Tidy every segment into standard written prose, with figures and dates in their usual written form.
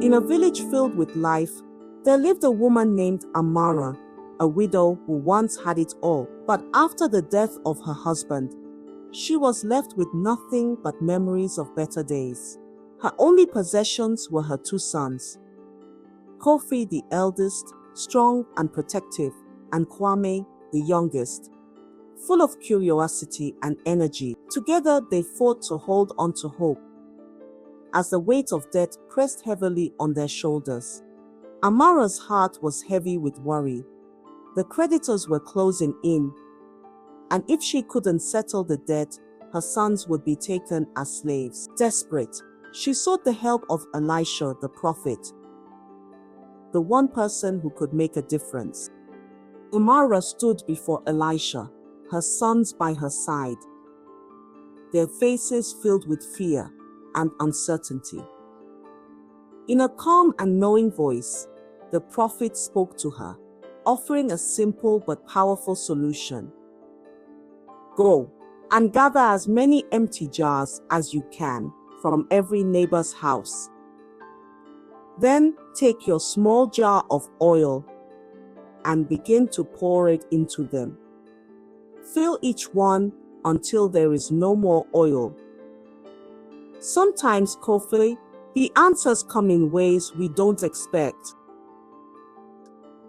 In a village filled with life, there lived a woman named Amara, a widow who once had it all, but after the death of her husband, she was left with nothing but memories of better days. Her only possessions were her two sons, Kofi the eldest, strong and protective, and Kwame the youngest, full of curiosity and energy. Together they fought to hold on to hope, as the weight of debt pressed heavily on their shoulders. Amara's heart was heavy with worry. The creditors were closing in, and if she couldn't settle the debt, her sons would be taken as slaves. Desperate, she sought the help of Elisha the prophet, the one person who could make a difference. Amara stood before Elisha, her sons by her side, their faces filled with fear and uncertainty. In a calm and knowing voice, the prophet spoke to her, offering a simple but powerful solution. Go and gather as many empty jars as you can from every neighbor's house. Then take your small jar of oil and begin to pour it into them. Fill each one until there is no more oil. Sometimes, Kofi, the answers come in ways we don't expect.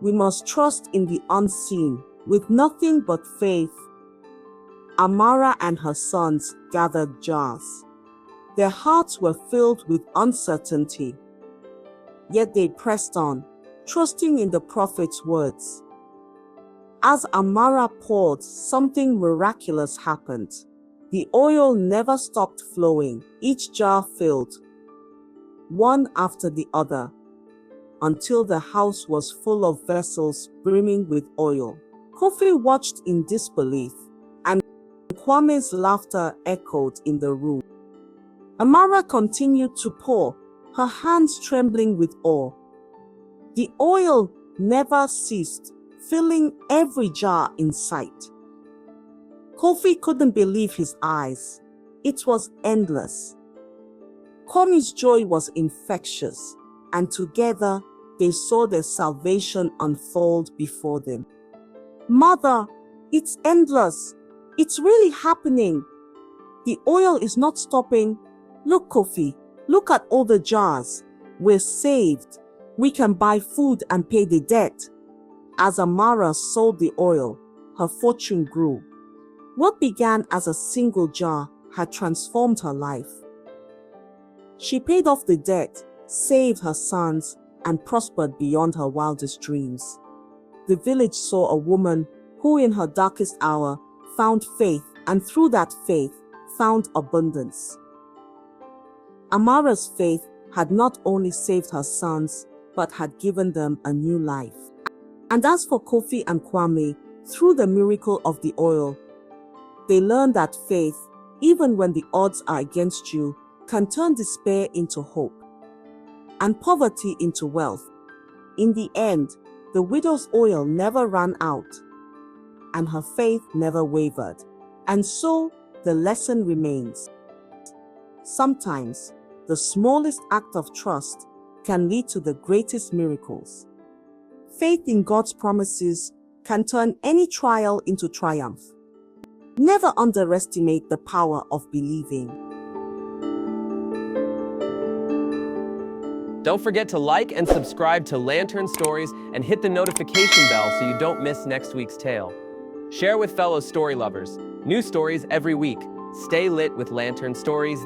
We must trust in the unseen. With nothing but faith, Amara and her sons gathered jars. Their hearts were filled with uncertainty, yet they pressed on, trusting in the prophet's words. As Amara poured, something miraculous happened. The oil never stopped flowing, each jar filled, one after the other, until the house was full of vessels brimming with oil. Kofi watched in disbelief, and Kwame's laughter echoed in the room. Amara continued to pour, her hands trembling with awe. The oil never ceased, filling every jar in sight. Kofi couldn't believe his eyes. It was endless. Kwame's joy was infectious, and together they saw their salvation unfold before them. Mother, it's endless. It's really happening. The oil is not stopping. Look, Kofi, look at all the jars. We're saved. We can buy food and pay the debt. As Amara sold the oil, her fortune grew. What began as a single jar had transformed her life. She paid off the debt, saved her sons, and prospered beyond her wildest dreams. The village saw a woman who in her darkest hour found faith, and through that faith found abundance. Amara's faith had not only saved her sons, but had given them a new life. And as for Kofi and Kwame, through the miracle of the oil, they learned that faith, even when the odds are against you, can turn despair into hope and poverty into wealth. In the end, the widow's oil never ran out, and her faith never wavered. And so, the lesson remains. Sometimes, the smallest act of trust can lead to the greatest miracles. Faith in God's promises can turn any trial into triumph. Never underestimate the power of believing. Don't forget to like and subscribe to Lantern Stories and hit the notification bell so you don't miss next week's tale. Share with fellow story lovers. New stories every week. Stay lit with Lantern Stories.